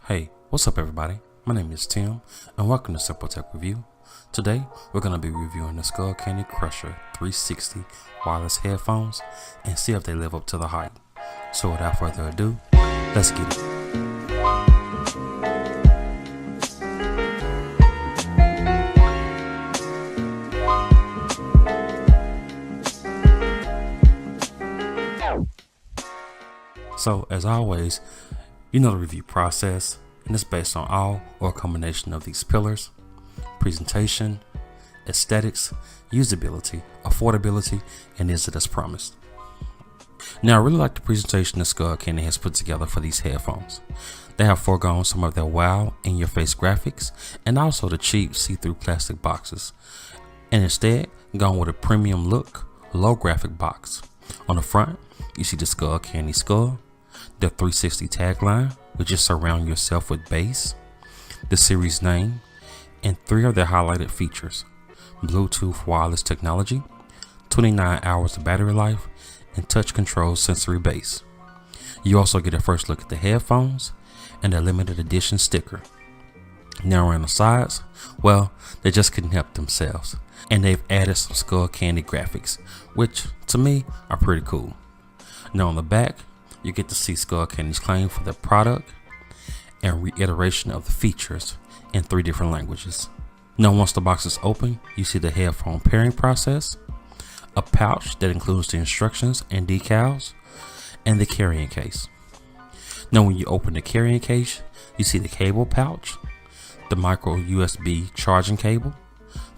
Hey, what's up everybody? My name is Tim and welcome to Simple Tech Review. Today we're going to be reviewing the Skullcandy Crusher 360 wireless headphones and see if they live up to the hype. So without further ado, let's get it. So as always, you know the review process, and it's based on all or a combination of these pillars: presentation, aesthetics, usability, affordability, and is it as promised. Now I really like the presentation that Skullcandy has put together for these headphones. They have foregone some of their wow in-your-face graphics and also the cheap see-through plastic boxes, and instead gone with a premium look, low graphic box. On the front, you see the Skullcandy skull, the 360 tagline, which is surround yourself with bass, the series name, and three of their highlighted features: Bluetooth wireless technology, 29 hours of battery life, and touch control sensory bass. You also get a first look at the headphones and a limited edition sticker. Now around the sides, well, they just couldn't help themselves, and they've added some Skullcandy graphics, which to me are pretty cool. Now on the back, you get to see Skullcandy's claim for their product and reiteration of the features in 3 different languages. Now once the box is open, you see the headphone pairing process, a pouch that includes the instructions and decals, and the carrying case. Now when you open the carrying case, you see the cable pouch, the micro USB charging cable,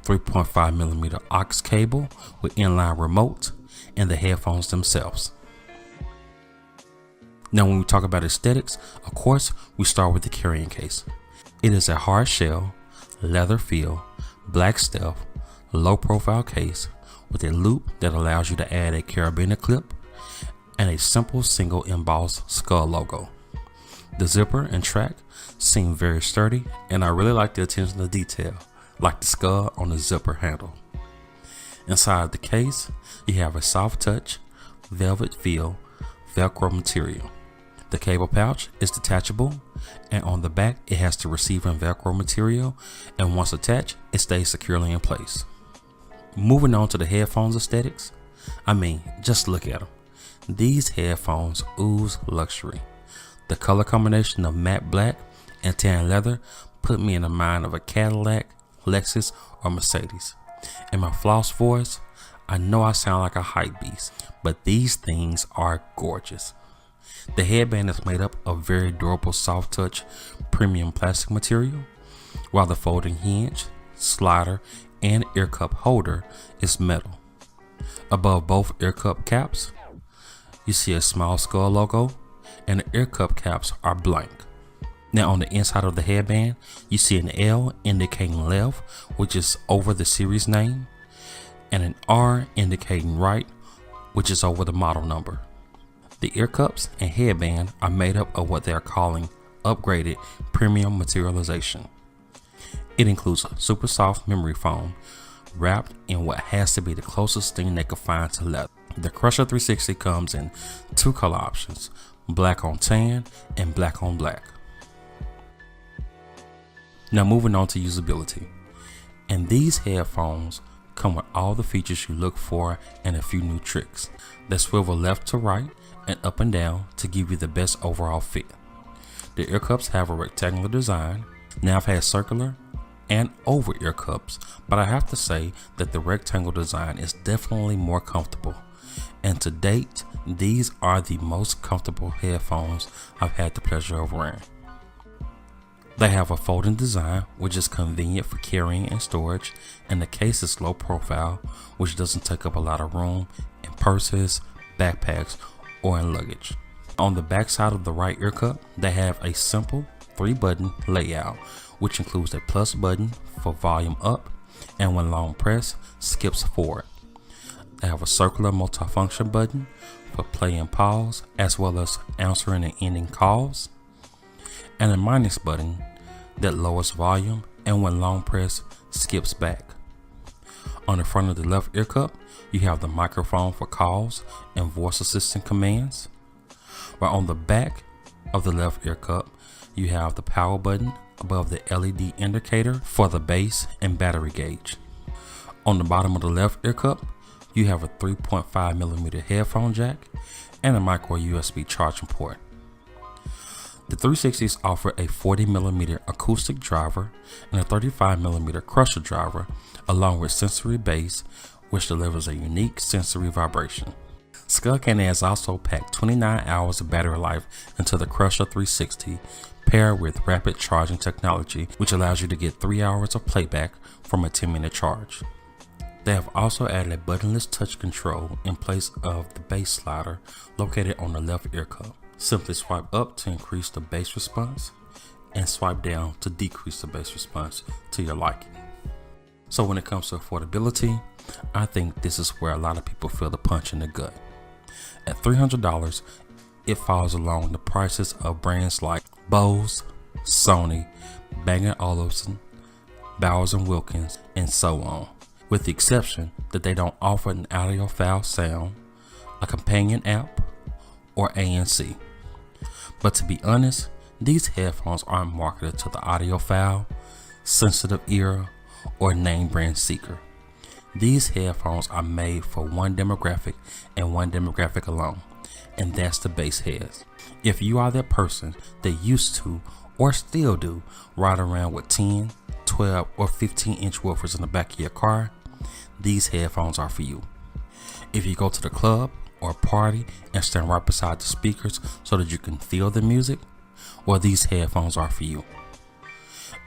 3.5mm aux cable with inline remote, and the headphones themselves. Now when we talk about aesthetics, of course, we start with the carrying case. It is a hard shell, leather feel, black stealth, low profile case with a loop that allows you to add a carabiner clip and a simple single embossed skull logo. The zipper and track seem very sturdy, and I really like the attention to detail, like the skull on the zipper handle. Inside the case, you have a soft touch, velvet feel, Velcro material. The cable pouch is detachable, and on the back it has the receiving Velcro material, and once attached it stays securely in place. Moving on to the headphones aesthetics, I mean, just look at them. These headphones ooze luxury. The color combination of matte black and tan leather put me in the mind of a Cadillac, Lexus, or Mercedes. In my floss voice, I know I sound like a hype beast, but these things are gorgeous. The headband is made up of very durable soft touch premium plastic material, while the folding hinge, slider, and ear cup holder is metal. Above both ear cup caps, you see a small skull logo, and the ear cup caps are blank. Now on the inside of the headband, you see an L indicating left, which is over the series name, and an R indicating right, which is over the model number. The ear cups and headband are made up of what they are calling upgraded premium materialization. It includes a super soft memory foam wrapped in what has to be the closest thing they could find to leather. The Crusher 360 comes in 2 color options: black on tan and black on black. Now moving on to usability, and these headphones come with all the features you look for and a few new tricks. They swivel left to right and up and down to give you the best overall fit. The ear cups have a rectangular design. Now I've had circular and oval ear cups, but I have to say that the rectangle design is definitely more comfortable, and to date these are the most comfortable headphones I've had the pleasure of wearing. They have a folding design, which is convenient for carrying and storage, and the case is low profile, which doesn't take up a lot of room in purses, backpacks, or in luggage. On the back side of the right ear cup, they have a simple 3-button layout, which includes a plus button for volume up, and when long pressed, skips forward. They have a circular multifunction button for play and pause, as well as answering and ending calls, and a minus button that lowers volume, and when long pressed, skips back. On the front of the left ear cup, you have the microphone for calls and voice assistant commands, while on the back of the left ear cup, you have the power button above the LED indicator for the base and battery gauge. On the bottom of the left ear cup, you have a 3.5mm headphone jack and a micro USB charging port. The 360s offer a 40mm acoustic driver and a 35mm crusher driver, along with sensory bass, which delivers a unique sensory vibration. Skullcandy has also packed 29 hours of battery life into the Crusher 360, paired with rapid charging technology, which allows you to get 3 hours of playback from a 10-minute charge. They have also added a buttonless touch control in place of the bass slider located on the left ear cup. Simply swipe up to increase the bass response and swipe down to decrease the bass response to your liking. So when it comes to affordability, I think this is where a lot of people feel the punch in the gut. At $300, it falls along the prices of brands like Bose, Sony, Bang & Olufsen, Bowers & Wilkins, and so on, with the exception that they don't offer an audiophile sound, a companion app, or ANC. But to be honest, these headphones aren't marketed to the audiophile, sensitive ear, or name brand seeker. These headphones are made for one demographic and one demographic alone, and that's the bass heads. If you are that person that used to, or still do, ride around with 10, 12, or 15-inch woofers in the back of your car, these headphones are for you. If you go to the club or party and stand right beside the speakers so that you can feel the music, well, these headphones are for you.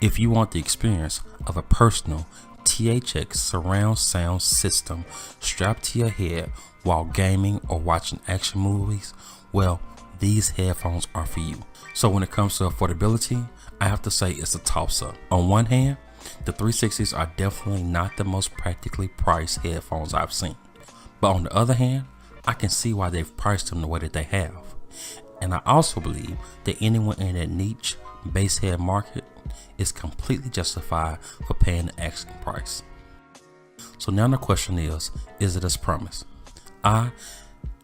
If you want the experience of a personal THX surround sound system strapped to your head while gaming or watching action movies, well, these headphones are for you. So when it comes to affordability, I have to say it's a toss-up. On one hand, the 360s are definitely not the most practically priced headphones I've seen. But on the other hand, I can see why they've priced them the way that they have. And I also believe that anyone in that niche bass head market is completely justified for paying the asking price. So now the question is it as promised? I,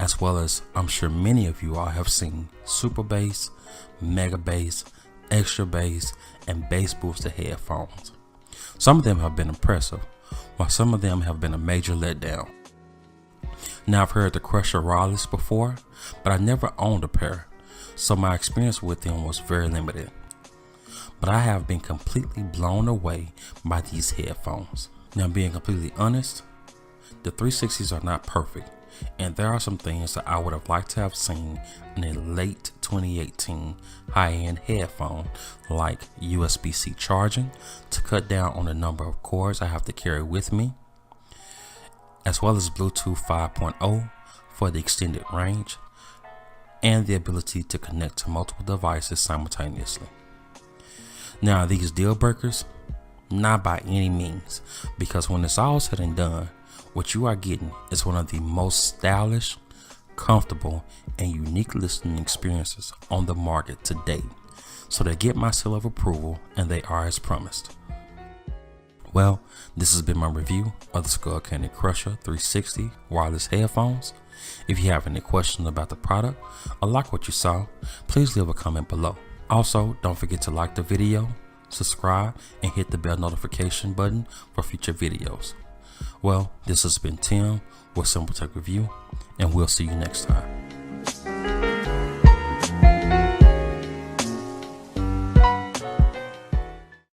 as well as I'm sure many of you all, have seen super bass, mega bass, extra bass, and bass booster headphones. Some of them have been impressive, while some of them have been a major letdown. Now, I've heard the Crusher Wireless before, but I never owned a pair, so my experience with them was very limited. But I have been completely blown away by these headphones. Now, being completely honest, the 360s are not perfect, and there are some things that I would have liked to have seen in a late 2018 high-end headphone, like USB-C charging to cut down on the number of cords I have to carry with me, as well as Bluetooth 5.0 for the extended range, and the ability to connect to multiple devices simultaneously. Now, are these deal breakers? Not by any means, because when it's all said and done, what you are getting is one of the most stylish, comfortable, and unique listening experiences on the market to date. So they get my seal of approval, and they are as promised. Well, this has been my review of the Skullcandy Crusher 360 wireless headphones. If you have any questions about the product or like what you saw, please leave a comment below. Also, don't forget to like the video, subscribe, and hit the bell notification button for future videos. Well, this has been Tim with Simple Tech Review, and we'll see you next time.